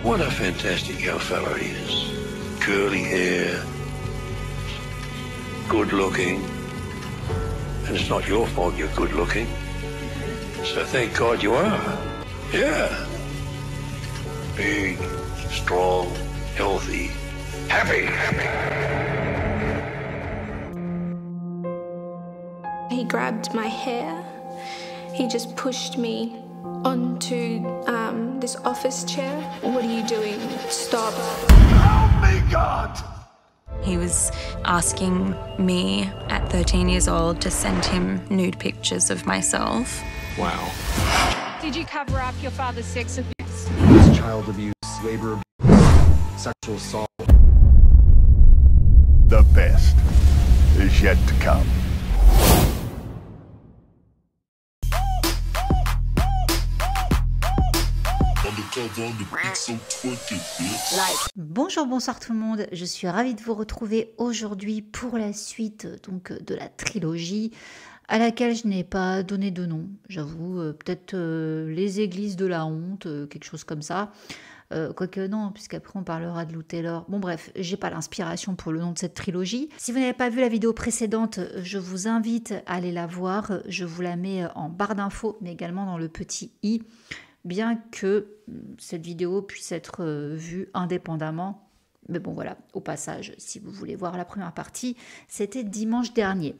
What a fantastic young fella he is. Curly hair, good looking. And it's not your fault you're good looking. So thank God you are. Yeah. Big, strong, healthy, happy. He grabbed my hair. He just pushed me onto this office chair. What are you doing? Stop. Help me, God! He was asking me at 13 years old to send him nude pictures of myself. Wow. Did you cover up your father's sex abuse? Child abuse, labor, sexual assault. The best is yet to come. Bonjour, bonsoir tout le monde, je suis ravie de vous retrouver aujourd'hui pour la suite donc, de la trilogie à laquelle je n'ai pas donné de nom, j'avoue, peut-être les églises de la honte, quelque chose comme ça. Quoique non, puisqu'après on parlera de Lou Taylor. Bon bref, j'ai pas l'inspiration pour le nom de cette trilogie. Si vous n'avez pas vu la vidéo précédente, je vous invite à aller la voir. Je vous la mets en barre d'infos, mais également dans le petit i. Bien que cette vidéo puisse être vue indépendamment. Mais bon voilà, au passage, si vous voulez voir la première partie, c'était dimanche dernier.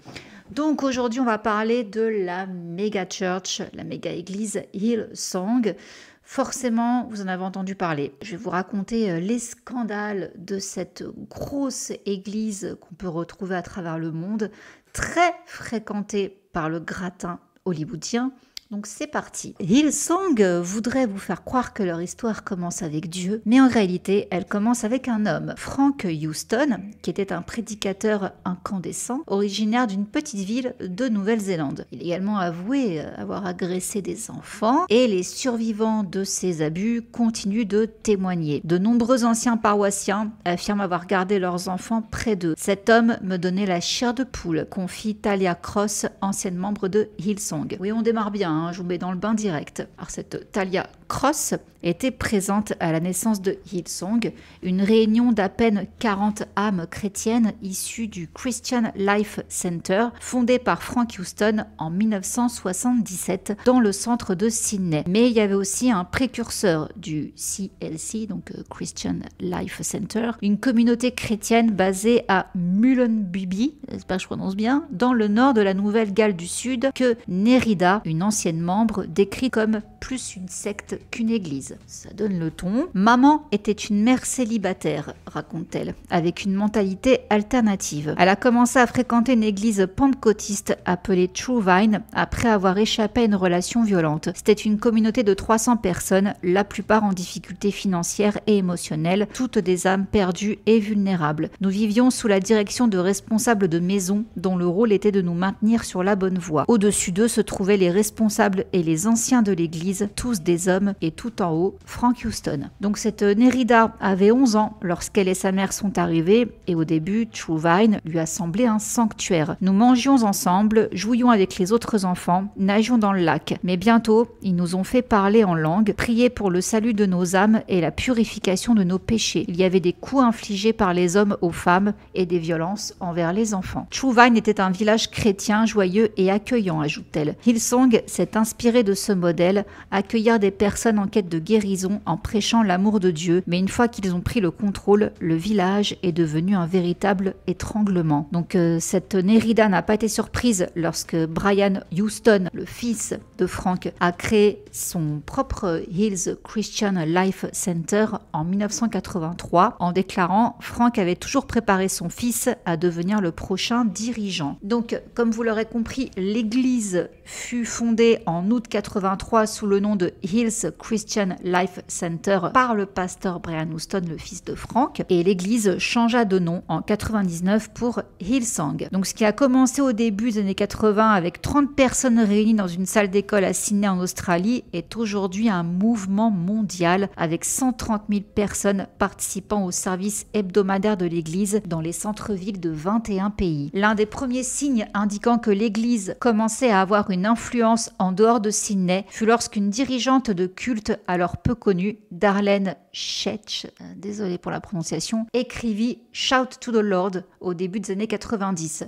Donc aujourd'hui, on va parler de la méga church, la méga église Hillsong. Forcément, vous en avez entendu parler. Je vais vous raconter les scandales de cette grosse église qu'on peut retrouver à travers le monde, très fréquentée par le gratin hollywoodien. Donc c'est parti. Hillsong voudrait vous faire croire que leur histoire commence avec Dieu, mais en réalité, elle commence avec un homme, Frank Houston, qui était un prédicateur incandescent, originaire d'une petite ville de Nouvelle-Zélande. Il est également avoué avoir agressé des enfants, et les survivants de ces abus continuent de témoigner. De nombreux anciens paroissiens affirment avoir gardé leurs enfants près d'eux. Cet homme me donnait la chair de poule, confie Talia Cross, ancienne membre de Hillsong. Oui, on démarre bien, je vous mets dans le bain direct. Alors cette Talia Cross était présente à la naissance de Hillsong, une réunion d'à peine 40 âmes chrétiennes issues du Christian Life Center, fondé par Frank Houston en 1977 dans le centre de Sydney. Mais il y avait aussi un précurseur du CLC, donc Christian Life Center, une communauté chrétienne basée à Mullumbimby, j'espère que je prononce bien, dans le nord de la Nouvelle-Galles du Sud, que Nerida, une ancienne membre, décrit comme plus une secte qu'une église. Ça donne le ton. Maman était une mère célibataire, raconte-t-elle, avec une mentalité alternative. Elle a commencé à fréquenter une église pentecôtiste appelée True Vine après avoir échappé à une relation violente. C'était une communauté de 300 personnes, la plupart en difficulté financière et émotionnelle, toutes des âmes perdues et vulnérables. Nous vivions sous la direction de responsables de maison dont le rôle était de nous maintenir sur la bonne voie. Au-dessus d'eux se trouvaient les responsables et les anciens de l'église, tous des hommes, et tout en haut, Frank Houston. Donc cette Nerida avait 11 ans lorsqu'elle et sa mère sont arrivées, et au début, True Vine lui a semblé un sanctuaire. Nous mangions ensemble, jouions avec les autres enfants, nagions dans le lac. Mais bientôt, ils nous ont fait parler en langue, prier pour le salut de nos âmes et la purification de nos péchés. Il y avait des coups infligés par les hommes aux femmes et des violences envers les enfants. True Vine était un village chrétien joyeux et accueillant, ajoute-t-elle. Hillsong s'est inspiré de ce modèle, accueillir des personnes en quête de guérison en prêchant l'amour de Dieu, mais une fois qu'ils ont pris le contrôle, le village est devenu un véritable étranglement. Donc cette Nerida n'a pas été surprise lorsque Brian Houston, le fils de Frank, a créé son propre Hills Christian Life Center en 1983 en déclarant « Frank avait toujours préparé son fils à devenir le prochain dirigeant ». Donc comme vous l'aurez compris, l'église fut fondée en août 83 sous le nom de Hills Christian Life Center par le pasteur Brian Houston, le fils de Frank, et l'église changea de nom en 99 pour Hillsong. Donc ce qui a commencé au début des années 80 avec 30 personnes réunies dans une salle d'école à Sydney en Australie est aujourd'hui un mouvement mondial avec 130 000 personnes participant au service hebdomadaire de l'église dans les centres-villes de 21 pays. L'un des premiers signes indiquant que l'église commençait à avoir une influence en dehors de Sydney fut lorsqu'une dirigeante de culte alors peu connu, Darlene Shetch, désolé pour la prononciation, écrivit Shout to the Lord au début des années 90.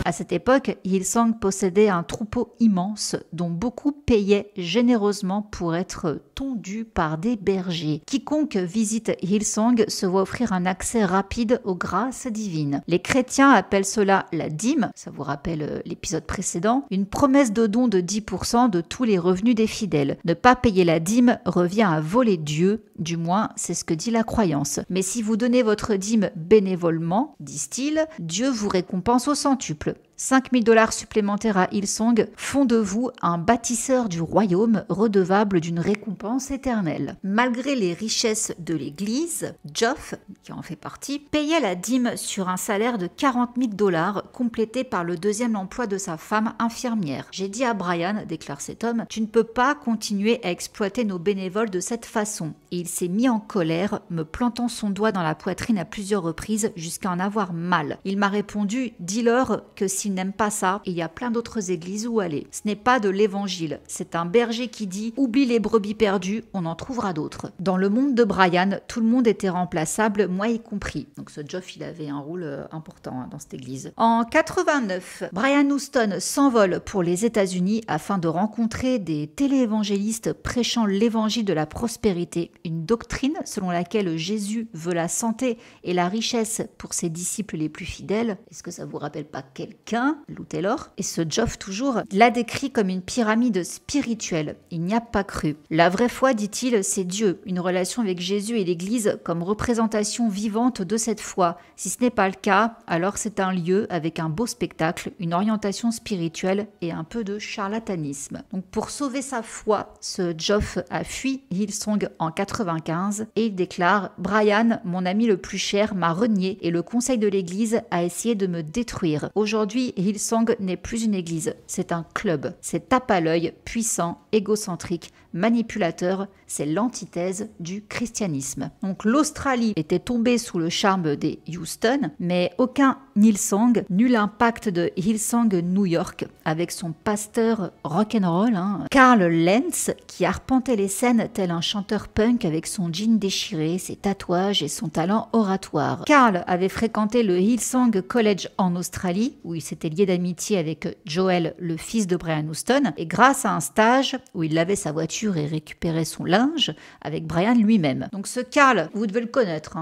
À cette époque, Hillsong possédait un troupeau immense dont beaucoup payaient généreusement pour être tondus par des bergers. Quiconque visite Hillsong se voit offrir un accès rapide aux grâces divines. Les chrétiens appellent cela la dîme, ça vous rappelle l'épisode précédent, une promesse de don de 10% de tous les revenus des fidèles. Ne pas payer la dîme revient à voler Dieu, du moins c'est ce que dit la croyance. Mais si vous donnez votre dîme bénévolement, disent-ils, Dieu vous récompense au centuple. 5 000 $ supplémentaires à Hillsong font de vous un bâtisseur du royaume redevable d'une récompense éternelle. Malgré les richesses de l'Église, Geoff, qui en fait partie, payait la dîme sur un salaire de 40 000 $, complété par le deuxième emploi de sa femme infirmière. J'ai dit à Brian, déclare cet homme, tu ne peux pas continuer à exploiter nos bénévoles de cette façon. Et il s'est mis en colère, me plantant son doigt dans la poitrine à plusieurs reprises jusqu'à en avoir mal. Il m'a répondu, dis-leur que s'ils n'aiment pas ça, il y a plein d'autres églises où aller. Ce n'est pas de l'évangile, c'est un berger qui dit « Oublie les brebis perdues, on en trouvera d'autres ». Dans le monde de Brian, tout le monde était remplaçable, moi y compris. Donc ce Geoff, il avait un rôle important dans cette église. En 89, Brian Houston s'envole pour les États-Unis afin de rencontrer des téléévangélistes prêchant l'évangile de la prospérité, une doctrine selon laquelle Jésus veut la santé et la richesse pour ses disciples les plus fidèles. Est-ce que ça vous rappelle pas quelqu'un, Lou Taylor? Et ce Geoff toujours l'a décrit comme une pyramide spirituelle. Il n'y a pas cru. La vraie foi, dit-il, c'est Dieu, une relation avec Jésus et l'Église comme représentation vivante de cette foi. Si ce n'est pas le cas, alors c'est un lieu avec un beau spectacle, une orientation spirituelle et un peu de charlatanisme. Donc pour sauver sa foi, ce Geoff a fui Hillsong en 95 et il déclare « Brian, mon ami le plus cher, m'a renié et le conseil de l'Église a essayé de me détruire. Aujourd'hui, Hillsong n'est plus une église, c'est un club. C'est tape à l'œil, puissant, égocentrique, manipulateur, c'est l'antithèse du christianisme. Donc l'Australie était tombée sous le charme des Houston, mais aucun Hillsong, nul impact de Hillsong New York, avec son pasteur rock'n'roll, Carl Lentz, qui arpentait les scènes tel un chanteur punk avec son jean déchiré, ses tatouages et son talent oratoire. Carl avait fréquenté le Hillsong College en Australie, où il s'était lié d'amitié avec Joel, le fils de Brian Houston, et grâce à un stage où il lavait sa voiture et récupérait son linge avec Brian lui-même. Donc ce Carl, vous devez le connaître,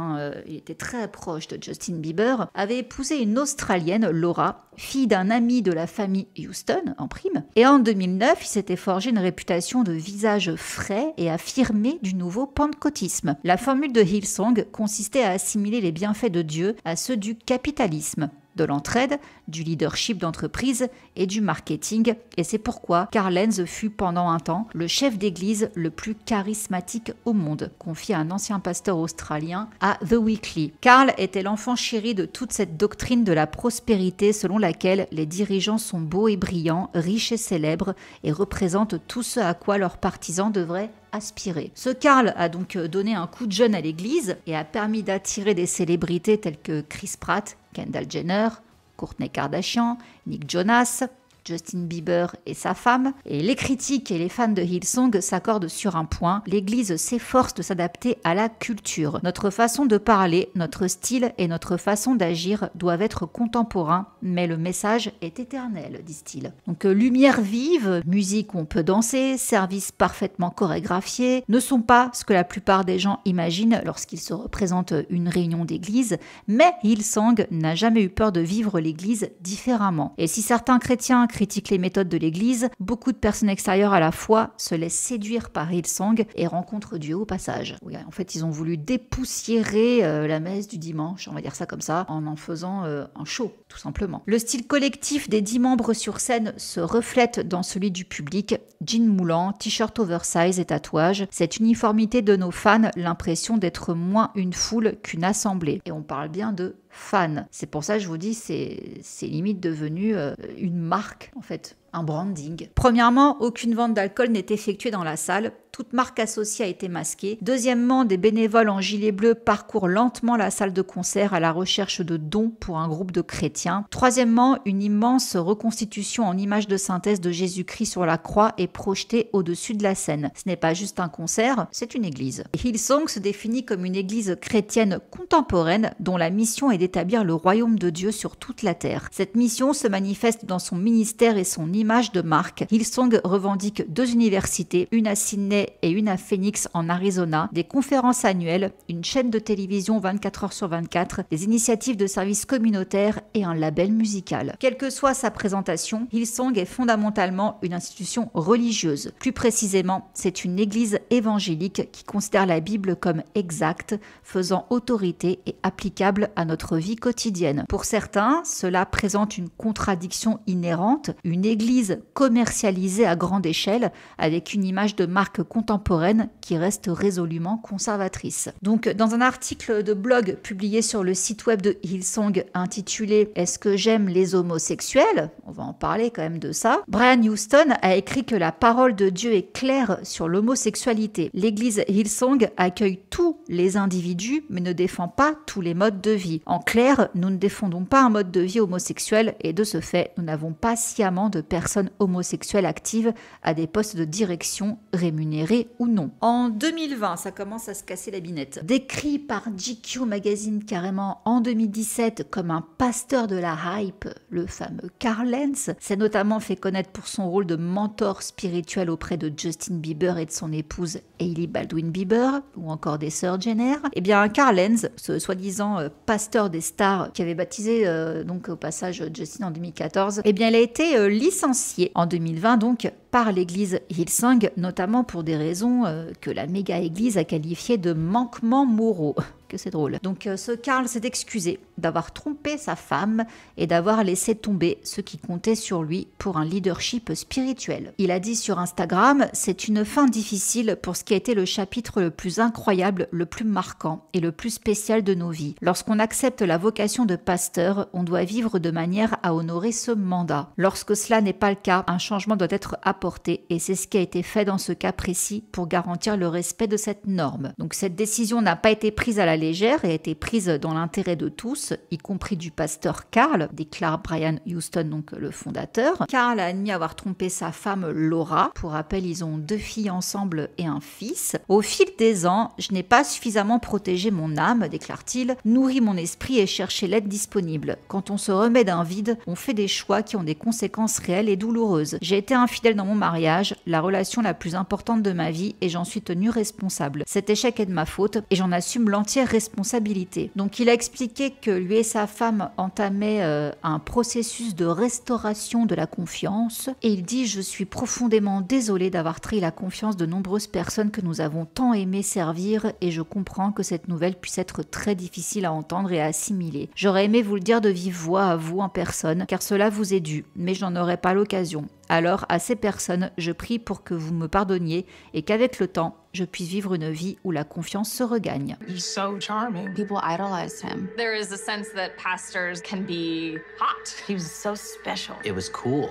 il était très proche de Justin Bieber, avait épousé une Australienne, Laura, fille d'un ami de la famille Houston, en prime. Et en 2009, il s'était forgé une réputation de visage frais et affirmé du nouveau pentecôtisme. La formule de Hillsong consistait à assimiler les bienfaits de Dieu à ceux du capitalisme, de l'entraide, du leadership d'entreprise et du marketing. Et c'est pourquoi Carl Lentz fut pendant un temps le chef d'église le plus charismatique au monde, confié à un ancien pasteur australien à The Weekly. Carl était l'enfant chéri de toute cette doctrine de la prospérité selon laquelle les dirigeants sont beaux et brillants, riches et célèbres et représentent tout ce à quoi leurs partisans devraient aspirer. Ce Carl a donc donné un coup de jeune à l'église et a permis d'attirer des célébrités telles que Chris Pratt, Kendall Jenner, Kourtney Kardashian, Nick Jonas, Justin Bieber et sa femme. Et les critiques et les fans de Hillsong s'accordent sur un point, l'église s'efforce de s'adapter à la culture. Notre façon de parler, notre style et notre façon d'agir doivent être contemporains, mais le message est éternel, disent-ils. Donc lumière vive, musique où on peut danser, service parfaitement chorégraphié, ne sont pas ce que la plupart des gens imaginent lorsqu'ils se représentent une réunion d'église, mais Hillsong n'a jamais eu peur de vivre l'église différemment. Et si certains chrétiens critiquent les méthodes de l'église, beaucoup de personnes extérieures à la foi se laissent séduire par Hillsong et rencontrent Dieu au passage. Oui, en fait, ils ont voulu dépoussiérer la messe du dimanche, on va dire ça comme ça, en faisant un show, tout simplement. Le style collectif des 10 membres sur scène se reflète dans celui du public. Jean moulant, t-shirt oversize et tatouage. Cette uniformité donne aux fans l'impression d'être moins une foule qu'une assemblée. Et on parle bien de fans. C'est pour ça que je vous dis, c'est limite devenu une marque, en fait, un branding. Premièrement, aucune vente d'alcool n'est effectuée dans la salle. Toute marque associée a été masquée. Deuxièmement, des bénévoles en gilet bleu parcourent lentement la salle de concert à la recherche de dons pour un groupe de chrétiens. Troisièmement, une immense reconstitution en image de synthèse de Jésus-Christ sur la croix est projetée au-dessus de la scène. Ce n'est pas juste un concert, c'est une église. Hillsong se définit comme une église chrétienne contemporaine dont la mission est d'établir le royaume de Dieu sur toute la terre. Cette mission se manifeste dans son ministère et son image de marque. Hillsong revendique 2 universités, une à Sydney et une à Phoenix en Arizona, des conférences annuelles, une chaîne de télévision 24 heures sur 24, des initiatives de services communautaires et un label musical. Quelle que soit sa présentation, Hillsong est fondamentalement une institution religieuse. Plus précisément, c'est une église évangélique qui considère la Bible comme exacte, faisant autorité et applicable à notre vie quotidienne. Pour certains, cela présente une contradiction inhérente, une église commercialisée à grande échelle avec une image de marque contemporaine qui reste résolument conservatrice. Donc, dans un article de blog publié sur le site web de Hillsong intitulé « Est-ce que j'aime les homosexuels ?» On va en parler quand même de ça. Brian Houston a écrit que la parole de Dieu est claire sur l'homosexualité. L'église Hillsong accueille tous les individus mais ne défend pas tous les modes de vie. En clair, nous ne défendons pas un mode de vie homosexuel et de ce fait, nous n'avons pas sciemment de personnes homosexuelles actives à des postes de direction rémunérés ou non. En 2020, ça commence à se casser la binette. Décrit par GQ Magazine carrément en 2017 comme un pasteur de la hype, le fameux Carl Lentz s'est notamment fait connaître pour son rôle de mentor spirituel auprès de Justin Bieber et de son épouse Hailey Baldwin Bieber, ou encore des sœurs Jenner. Eh bien, Carl Lentz, ce soi-disant pasteur des stars qui avait baptisé donc au passage Justin en 2014, eh bien, il a été licencié en 2020 donc par l'église Hillsong, notamment pour des raisons que la méga-église a qualifiées de manquements moraux. Que c'est drôle. Donc ce Carl s'est excusé d'avoir trompé sa femme et d'avoir laissé tomber ce qui comptait sur lui pour un leadership spirituel. Il a dit sur Instagram « C'est une fin difficile pour ce qui a été le chapitre le plus incroyable, le plus marquant et le plus spécial de nos vies. Lorsqu'on accepte la vocation de pasteur, on doit vivre de manière à honorer ce mandat. Lorsque cela n'est pas le cas, un changement doit être apporté et c'est ce qui a été fait dans ce cas précis pour garantir le respect de cette norme. Donc cette décision n'a pas été prise à la légère et a été prise dans l'intérêt de tous, y compris du pasteur Carl, déclare Brian Houston, donc le fondateur. Carl a admis avoir trompé sa femme Laura. Pour rappel, ils ont 2 filles ensemble et un fils. Au fil des ans, je n'ai pas suffisamment protégé mon âme, déclare-t-il, nourri mon esprit et cherché l'aide disponible. Quand on se remet d'un vide, on fait des choix qui ont des conséquences réelles et douloureuses. J'ai été infidèle dans mon mariage, la relation la plus importante de ma vie, et j'en suis tenu responsable. Cet échec est de ma faute et j'en assume l'entière responsabilité. Donc il a expliqué que lui et sa femme entamaient un processus de restauration de la confiance et il dit « Je suis profondément désolé d'avoir trahi la confiance de nombreuses personnes que nous avons tant aimé servir et je comprends que cette nouvelle puisse être très difficile à entendre et à assimiler. J'aurais aimé vous le dire de vive voix à vous en personne car cela vous est dû, mais je n'en aurai pas l'occasion. Alors, à ces personnes, je prie pour que vous me pardonniez et qu'avec le temps, je puisse vivre une vie où la confiance se regagne. He's so charming. People idolize him. There is a sense that pastors can be hot. He was so special. It was cool.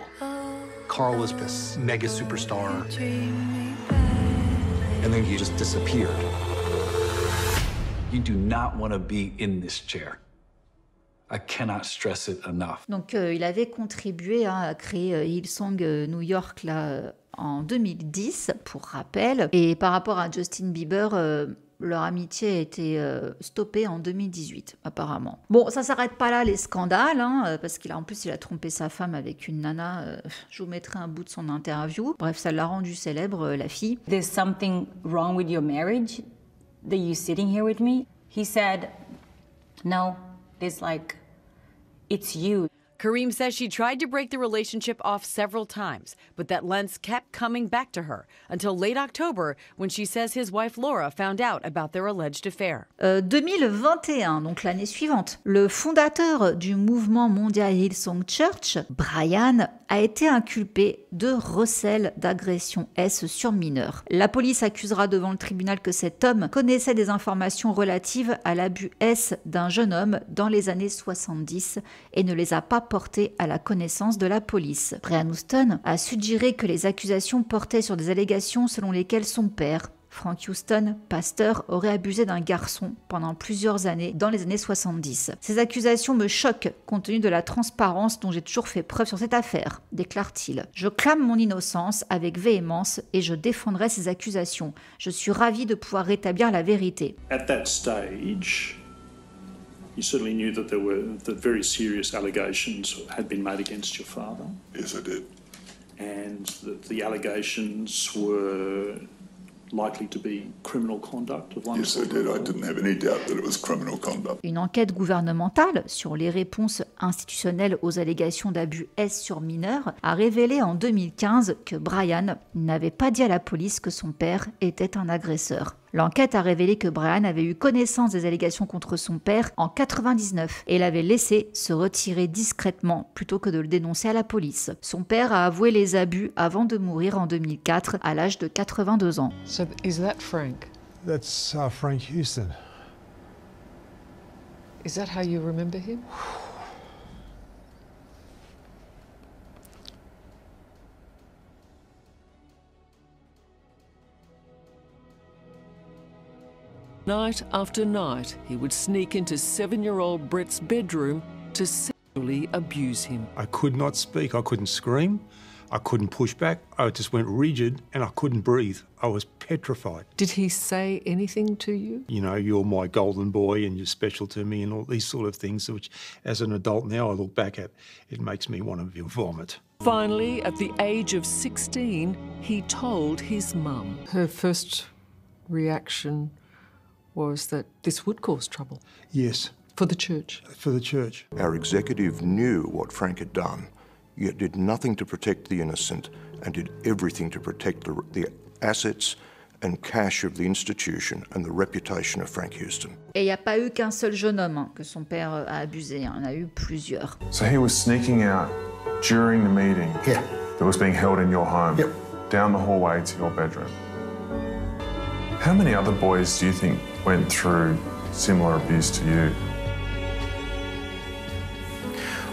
Carl was this mega superstar. And then he just disappeared. You do not want to be in this chair. I cannot stress it enough. Donc il avait contribué à créer Hillsong New York là, en 2010, pour rappel. Et par rapport à Justin Bieber, leur amitié a été stoppée en 2018, apparemment. Bon, ça s'arrête pas là, les scandales, hein, parce qu'en plus, il a trompé sa femme avec une nana. Je vous mettrai un bout de son interview. Bref, ça l'a rendu célèbre, la fille. There's something wrong with your marriage that you're sitting here with me? He said, no, it's like, it's you. Kareem says she tried to break the relationship off several times, but that Lentz kept coming back to her until late October when she says his wife Laura found out about their alleged affair. 2021, donc l'année suivante, le fondateur du mouvement mondial Hillsong Church, Brian, a été inculpé de recel d'agression S sur mineurs. La police accusera devant le tribunal que cet homme connaissait des informations relatives à l'abus S d'un jeune homme dans les années 70 et ne les a pas portées à la connaissance de la police. Brian Houston a suggéré que les accusations portaient sur des allégations selon lesquelles son père, Frank Houston, pasteur, aurait abusé d'un garçon pendant plusieurs années dans les années 70. Ces accusations me choquent compte tenu de la transparence dont j'ai toujours fait preuve sur cette affaire, déclare-t-il. Je clame mon innocence avec véhémence et je défendrai ces accusations. Je suis ravi de pouvoir rétablir la vérité. At that stage, you certainly knew that very serious allegations had been made against your father. Yes, I did. And that the allegations were likely to be criminal conduct of one sort or another. Yes, I did. I didn't have any doubt that it was criminal conduct. Une enquête gouvernementale sur les réponses institutionnelles aux allégations d'abus S sur mineurs a révélé en 2015 que Brian n'avait pas dit à la police que son père était un agresseur. L'enquête a révélé que Brian avait eu connaissance des allégations contre son père en 1999 et l'avait laissé se retirer discrètement plutôt que de le dénoncer à la police. Son père a avoué les abus avant de mourir en 2004 à l'âge de 82 ans. So is that Frank? That's Frank Houston. Is that how you remember him? Night after night, he would sneak into 7-year-old Brett's bedroom to sexually abuse him. I could not speak. I couldn't scream. I couldn't push back. I just went rigid and I couldn't breathe. I was petrified. Did he say anything to you? You know, you're my golden boy and you're special to me and all these sort of things, which as an adult now I look back at, it makes me want to vomit. Finally, at the age of 16, he told his mum. Her first reaction was that this would cause trouble. Yes. For the church. For the church. Our executive knew what Frank had done, yet did nothing to protect the innocent and did everything to protect the assets and cash of the institution and the reputation of Frank Houston. Et il n'y a pas eu qu'un seul jeune homme que son père a abusé, il y en a eu plusieurs. So he was sneaking out during the meeting that was being held in your home, down the hallway to your bedroom. How many other boys do you think went through similar abuse to you?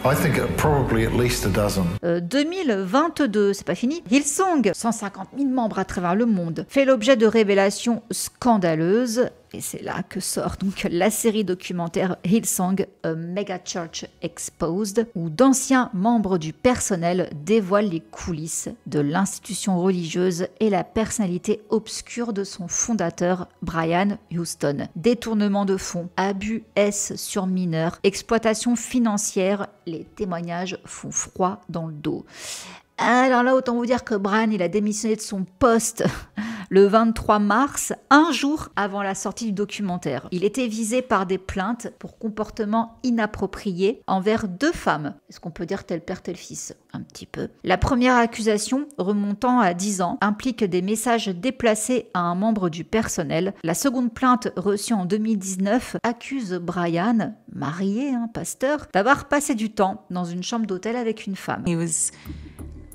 I think probably at least a dozen. 2022, c'est pas fini. Hillsong, 150 000 membres à travers le monde, fait l'objet de révélations scandaleuses. Et c'est là que sort donc la série documentaire Hillsong, A Mega Church Exposed, où d'anciens membres du personnel dévoilent les coulisses de l'institution religieuse et la personnalité obscure de son fondateur, Brian Houston. Détournement de fonds, abus S sur mineurs, exploitation financière, les témoignages font froid dans le dos. Alors là, autant vous dire que Brian, il a démissionné de son poste le 23 mars, un jour avant la sortie du documentaire. Il était visé par des plaintes pour comportement inapproprié envers 2 femmes. Est-ce qu'on peut dire tel père, tel fils? Un petit peu. La première accusation, remontant à 10 ans, implique des messages déplacés à un membre du personnel. La seconde plainte, reçue en 2019, accuse Brian, marié, pasteur, d'avoir passé du temps dans une chambre d'hôtel avec une femme. He was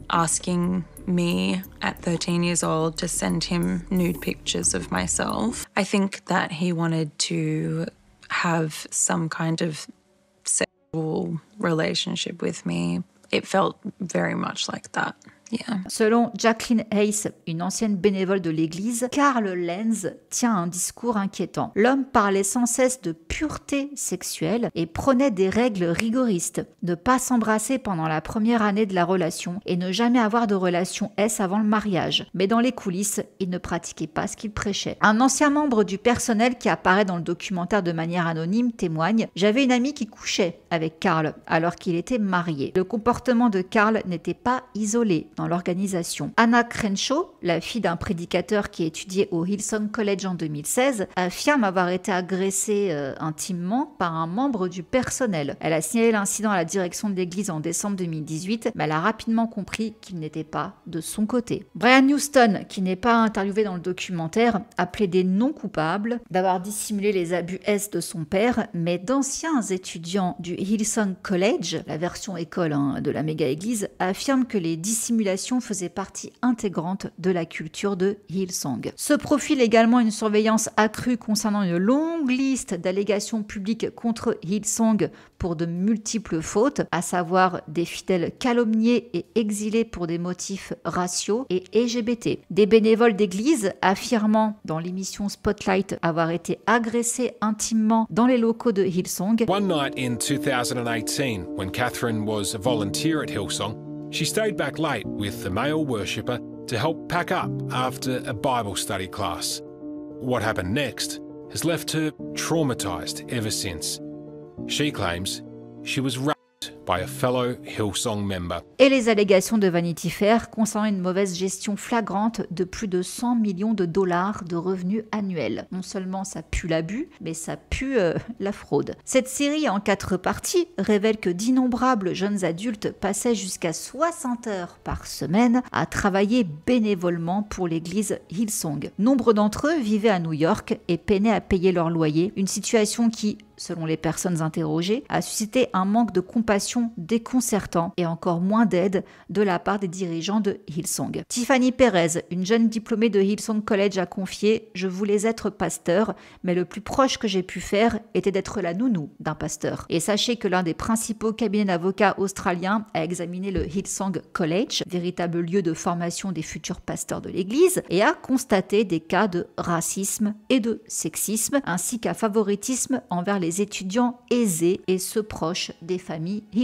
asking me at 13 years old to send him nude pictures of myself. I think that he wanted to have some kind of sexual relationship with me. It felt very much like that. Yeah. Selon Jacqueline Hayes, une ancienne bénévole de l'église, Carl Lenz tient un discours inquiétant. L'homme parlait sans cesse de pureté sexuelle et prenait des règles rigoristes. Ne pas s'embrasser pendant la première année de la relation et ne jamais avoir de relation S avant le mariage. Mais dans les coulisses, il ne pratiquait pas ce qu'il prêchait. Un ancien membre du personnel qui apparaît dans le documentaire de manière anonyme témoigne « J'avais une amie qui couchait avec Carl alors qu'il était marié. Le comportement de Carl n'était pas isolé dans l'organisation. Anna Crenshaw, la fille d'un prédicateur qui étudiait au Hillsong College en 2016, affirme avoir été agressée intimement par un membre du personnel. Elle a signalé l'incident à la direction de l'église en décembre 2018, mais elle a rapidement compris qu'il n'était pas de son côté. Brian Houston, qui n'est pas interviewé dans le documentaire, a plaidé non coupable d'avoir dissimulé les abus S de son père, mais d'anciens étudiants du Hillsong College, la version école de la méga église, affirment que les dissimulations simulation faisait partie intégrante de la culture de Hillsong. Se profile également une surveillance accrue concernant une longue liste d'allégations publiques contre Hillsong pour de multiples fautes, à savoir des fidèles calomniés et exilés pour des motifs raciaux et LGBT. Des bénévoles d'église affirmant dans l'émission Spotlight avoir été agressés intimement dans les locaux de Hillsong. One night in 2018, when Catherine was a volunteer at Hillsong, she stayed back late with the male worshipper to help pack up after a Bible study class. What happened next has left her traumatized ever since. She claims she was raped by a fellow Hillsong member. Et les allégations de Vanity Fair concernant une mauvaise gestion flagrante de plus de 100 millions de dollars de revenus annuels. Non seulement ça pue l'abus, mais ça pue la fraude. Cette série en 4 parties révèle que d'innombrables jeunes adultes passaient jusqu'à 60 heures par semaine à travailler bénévolement pour l'église Hillsong. Nombre d'entre eux vivaient à New York et peinaient à payer leur loyer, une situation qui, selon les personnes interrogées, a suscité un manque de compassion déconcertant et encore moins d'aide de la part des dirigeants de Hillsong. Tiffany Perez, une jeune diplômée de Hillsong College, a confié « Je voulais être pasteur, mais le plus proche que j'ai pu faire était d'être la nounou d'un pasteur. » Et sachez que l'un des principaux cabinets d'avocats australiens a examiné le Hillsong College, véritable lieu de formation des futurs pasteurs de l'église, et a constaté des cas de racisme et de sexisme, ainsi qu'un favoritisme envers les étudiants aisés et ceux proches des familles Hillsong.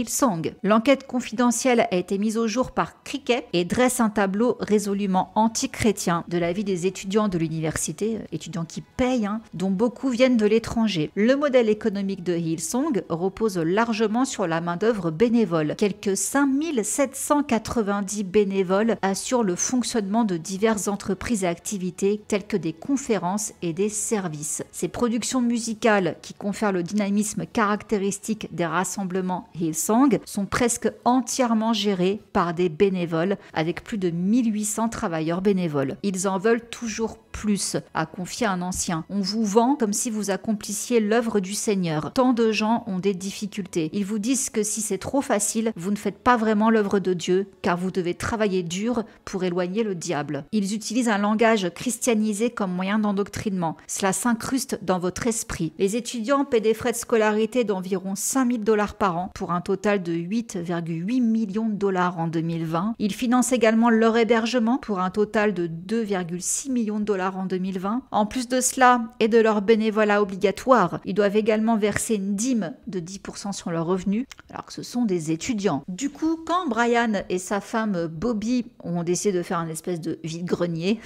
L'enquête confidentielle a été mise au jour par Cricket et dresse un tableau résolument anti-chrétien de la vie des étudiants de l'université, étudiants qui payent, dont beaucoup viennent de l'étranger. Le modèle économique de Hillsong repose largement sur la main-d'œuvre bénévole. Quelques 5790 bénévoles assurent le fonctionnement de diverses entreprises et activités telles que des conférences et des services. Ces productions musicales qui confèrent le dynamisme caractéristique des rassemblements Hillsong sont presque entièrement gérés par des bénévoles avec plus de 1800 travailleurs bénévoles. Ils en veulent toujours plus, a confié un ancien. On vous vend comme si vous accomplissiez l'œuvre du Seigneur. Tant de gens ont des difficultés. Ils vous disent que si c'est trop facile, vous ne faites pas vraiment l'œuvre de Dieu, car vous devez travailler dur pour éloigner le diable. Ils utilisent un langage christianisé comme moyen d'endoctrinement. Cela s'incruste dans votre esprit. Les étudiants paient des frais de scolarité d'environ 5000 $ par an pour un total de 8,8 millions de dollars en 2020. Ils financent également leur hébergement pour un total de 2,6 millions de dollars en 2020. En plus de cela et de leur bénévolat obligatoire, ils doivent également verser une dîme de 10% sur leurs revenus, alors que ce sont des étudiants. Du coup, quand Brian et sa femme Bobby ont décidé de faire un espèce de vide-grenier,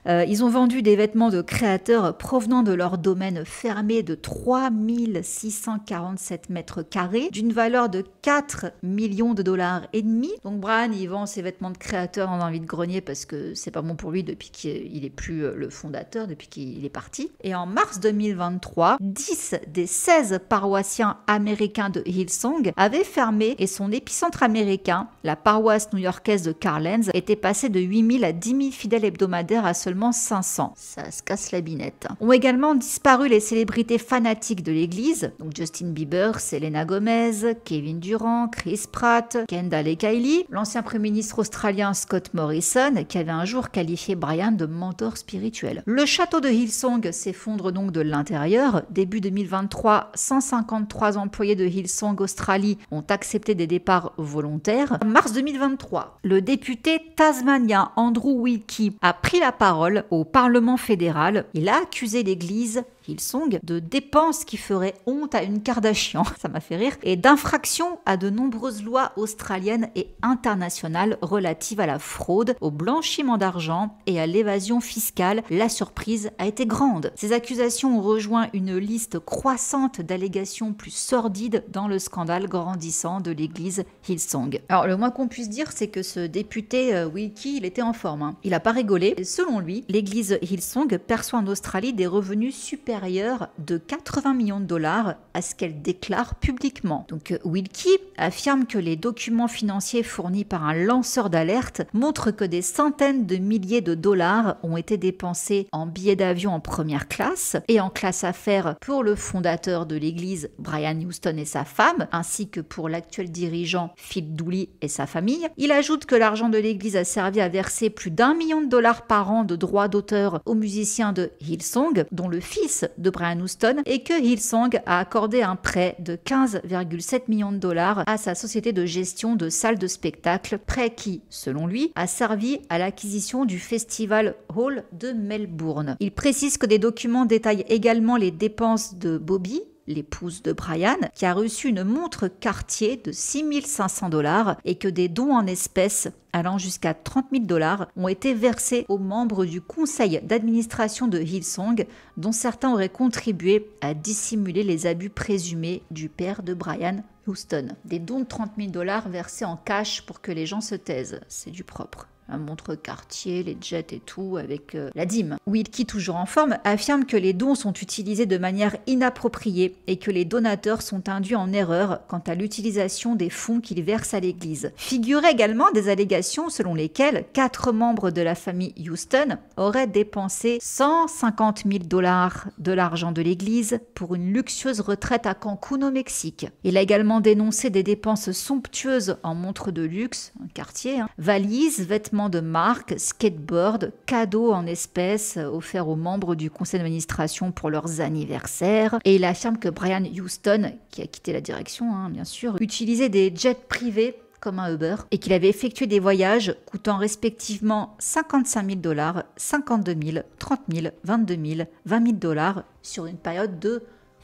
ils ont vendu des vêtements de créateurs provenant de leur domaine fermé de 3647 mètres carrés, d'une valeur de 4 millions de dollars et demi. Donc Brian, il vend ses vêtements de créateur dans un vide-grenier parce que c'est pas bon pour lui depuis qu'il est plus le fondateur, depuis qu'il est parti. Et en mars 2023, 10 des 16 paroissiens américains de Hillsong avaient fermé et son épicentre américain, la paroisse new-yorkaise de Carlands, était passé de 8000 à 10 000 fidèles hebdomadaires à seulement 500. Ça se casse la binette. Ont également disparu les célébrités fanatiques de l'église, donc Justin Bieber, Selena Gomez, Kevin Durant, Chris Pratt, Kendall et Kylie, l'ancien premier ministre australien Scott Morrison, qui avait un jour qualifié Brian de mentor spirituel. Le château de Hillsong s'effondre donc de l'intérieur. Début 2023, 153 employés de Hillsong Australie ont accepté des départs volontaires. En mars 2023, le député tasmanien Andrew Wilkie a pris la parole au Parlement fédéral. Il a accusé l'église Hillsong de dépenses qui feraient honte à une Kardashian, ça m'a fait rire, et d'infractions à de nombreuses lois australiennes et internationales relatives à la fraude, au blanchiment d'argent et à l'évasion fiscale. La surprise a été grande. Ces accusations ont rejoint une liste croissante d'allégations plus sordides dans le scandale grandissant de l'église Hillsong. Alors le moins qu'on puisse dire, c'est que ce député Wilkie, il était en forme. Il a pas rigolé. Et selon lui, l'église Hillsong perçoit en Australie des revenus supérieurs supérieur de 80 millions de dollars à ce qu'elle déclare publiquement. Donc Wilkie affirme que les documents financiers fournis par un lanceur d'alerte montrent que des centaines de milliers de dollars ont été dépensés en billets d'avion en première classe et en classe affaires pour le fondateur de l'église, Brian Houston et sa femme, ainsi que pour l'actuel dirigeant Phil Dooley et sa famille. Il ajoute que l'argent de l'église a servi à verser plus d'1 million de dollars par an de droits d'auteur aux musiciens de Hillsong, dont le fils de Brian Houston, et que Hillsong a accordé un prêt de 15,7 millions de dollars à sa société de gestion de salles de spectacle, prêt qui, selon lui, a servi à l'acquisition du Festival Hall de Melbourne. Il précise que des documents détaillent également les dépenses de Bobby, l'épouse de Brian, qui a reçu une montre Cartier de 6 500 dollars et que des dons en espèces allant jusqu'à 30 000 dollars ont été versés aux membres du conseil d'administration de Hillsong, dont certains auraient contribué à dissimuler les abus présumés du père de Brian Houston. Des dons de 30 000 dollars versés en cash pour que les gens se taisent, c'est du propre. La montre Cartier, les jets et tout, avec la dîme. Wilkie, toujours en forme, affirme que les dons sont utilisés de manière inappropriée et que les donateurs sont induits en erreur quant à l'utilisation des fonds qu'ils versent à l'église. Figuraient également des allégations selon lesquelles 4 membres de la famille Houston auraient dépensé 150 000 dollars de l'argent de l'église pour une luxueuse retraite à Cancun au Mexique. Il a également dénoncé des dépenses somptueuses en montres de luxe, Cartier, valises, vêtements de marque, skateboard, cadeaux en espèces offerts aux membres du conseil d'administration pour leurs anniversaires. Et il affirme que Brian Houston, qui a quitté la direction, bien sûr, utilisait des jets privés comme un Uber et qu'il avait effectué des voyages coûtant respectivement 55 000 dollars, 52 000, 30 000, 22 000, 20 000 dollars sur une période de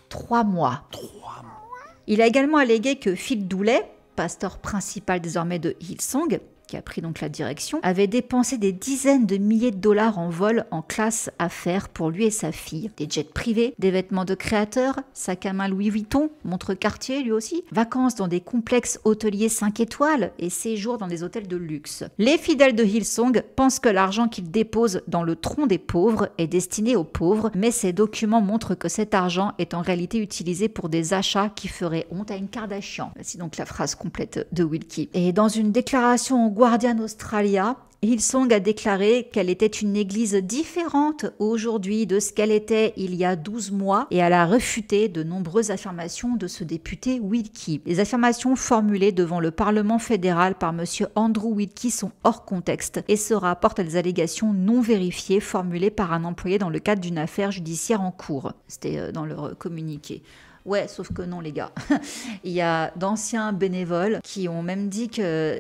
3 mois. Il a également allégué que Phil Dooley, pasteur principal désormais de Hillsong, qui a pris donc la direction, avait dépensé des dizaines de milliers de dollars en vol en classe affaires pour lui et sa fille. Des jets privés, des vêtements de créateurs, sac à main Louis Vuitton, montre Cartier lui aussi, vacances dans des complexes hôteliers 5 étoiles et séjours dans des hôtels de luxe. Les fidèles de Hillsong pensent que l'argent qu'ils déposent dans le tronc des pauvres est destiné aux pauvres, mais ces documents montrent que cet argent est en réalité utilisé pour des achats qui feraient honte à une Kardashian. Voici donc la phrase complète de Wilkie. Et dans une déclaration au Guardian Australia, Hillsong a déclaré qu'elle était une église différente aujourd'hui de ce qu'elle était il y a 12 mois et elle a refuté de nombreuses affirmations de ce député Wilkie. Les affirmations formulées devant le Parlement fédéral par M. Andrew Wilkie sont hors contexte et se rapportent à des allégations non vérifiées formulées par un employé dans le cadre d'une affaire judiciaire en cours. C'était dans leur communiqué. Ouais, sauf que non les gars. Il y a d'anciens bénévoles qui ont même dit que,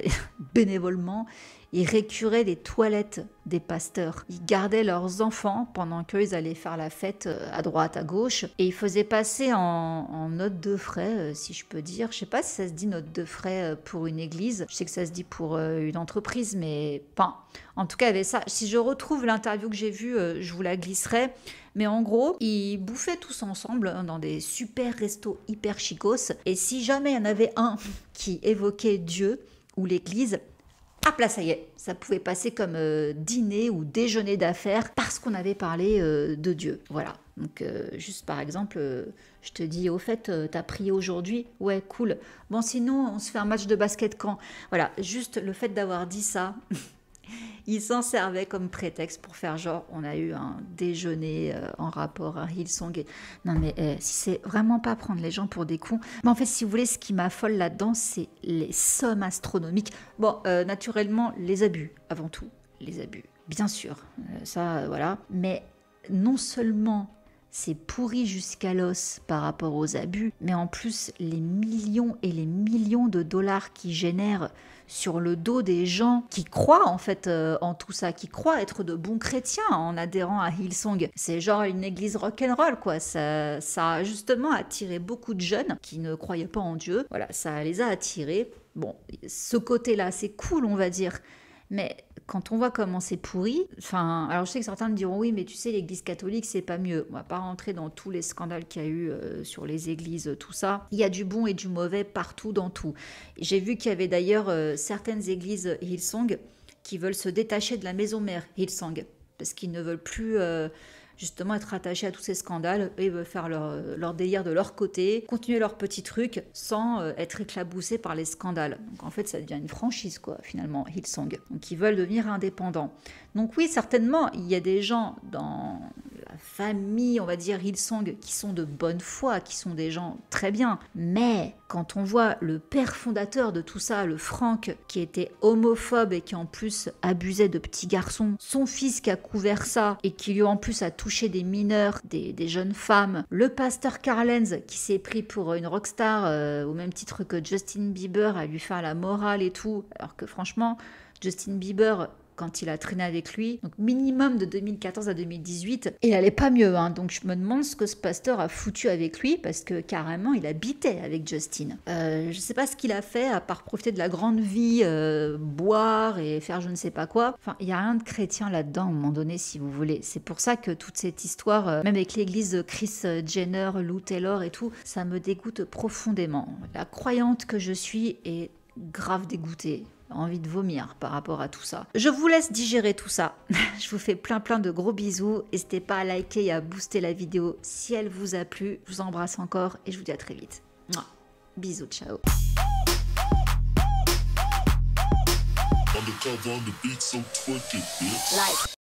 bénévolement, ils récuraient les toilettes des pasteurs. Ils gardaient leurs enfants pendant qu'ils allaient faire la fête à droite, à gauche. Et ils faisaient passer en note de frais, si je peux dire. Je sais pas si ça se dit note de frais pour une église. Je sais que ça se dit pour une entreprise, mais pas. En tout cas, il y avait ça. Si je retrouve l'interview que j'ai vue, je vous la glisserai. Mais en gros, ils bouffaient tous ensemble dans des super restos hyper chicos. Et si jamais il y en avait un qui évoquait Dieu ou l'église, hop là, ça y est, ça pouvait passer comme dîner ou déjeuner d'affaires parce qu'on avait parlé de Dieu. Voilà. Donc, juste par exemple, je te dis, au fait, t'as prié aujourd'hui? Ouais, cool. Bon, sinon, on se fait un match de basket quand? Voilà, juste le fait d'avoir dit ça... Il s'en servait comme prétexte pour faire genre on a eu un déjeuner en rapport à Hillsong. Non mais si c'est vraiment pas prendre les gens pour des cons. Mais en fait si vous voulez ce qui m'affole là-dedans c'est les sommes astronomiques. Bon naturellement les abus avant tout. Les abus bien sûr. Voilà. Mais non seulement c'est pourri jusqu'à l'os par rapport aux abus, mais en plus les millions et les millions de dollars qu'ils génèrent sur le dos des gens qui croient en fait en tout ça, qui croient être de bons chrétiens en adhérant à Hillsong. C'est genre une église rock'n'roll quoi, ça a justement attiré beaucoup de jeunes qui ne croyaient pas en Dieu. Voilà, ça les a attirés. Bon, ce côté-là, c'est cool on va dire, mais quand on voit comment c'est pourri, alors je sais que certains me diront oui, mais tu sais, l'église catholique, c'est pas mieux. On va pas rentrer dans tous les scandales qu'il y a eu sur les églises, tout ça. Il y a du bon et du mauvais partout, dans tout. J'ai vu qu'il y avait d'ailleurs certaines églises Hillsong qui veulent se détacher de la maison mère Hillsong, parce qu'ils ne veulent plus justement être attachés à tous ces scandales. Eux, ils veulent faire leur délire de leur côté, continuer leurs petits trucs sans être éclaboussés par les scandales. Donc en fait, ça devient une franchise, quoi, finalement, Hillsong. Donc ils veulent devenir indépendants. Donc oui, certainement, il y a des gens dans la famille, on va dire, Hillsong, qui sont de bonne foi, qui sont des gens très bien. Mais quand on voit le père fondateur de tout ça, le Frank, qui était homophobe et qui en plus abusait de petits garçons, son fils qui a couvert ça et qui lui en plus a touché des mineurs, des jeunes femmes, le pasteur Carl Lenz qui s'est pris pour une rockstar au même titre que Justin Bieber, à lui faire la morale et tout, alors que franchement, Justin Bieber, quand il a traîné avec lui, donc minimum de 2014 à 2018, il allait pas mieux, hein. Donc je me demande ce que ce pasteur a foutu avec lui, parce que carrément il habitait avec Justin. Je sais pas ce qu'il a fait, à part profiter de la grande vie, boire et faire je ne sais pas quoi. Enfin, il y a rien de chrétien là-dedans, à un moment donné, si vous voulez. C'est pour ça que toute cette histoire, même avec l'église de Kris Jenner, Lou Taylor et tout, ça me dégoûte profondément. La croyante que je suis est grave dégoûtée. Envie de vomir par rapport à tout ça. Je vous laisse digérer tout ça. Je vous fais plein de gros bisous. N'hésitez pas à liker et à booster la vidéo si elle vous a plu. Je vous embrasse encore et je vous dis à très vite. Mouah. Bisous, ciao. Like.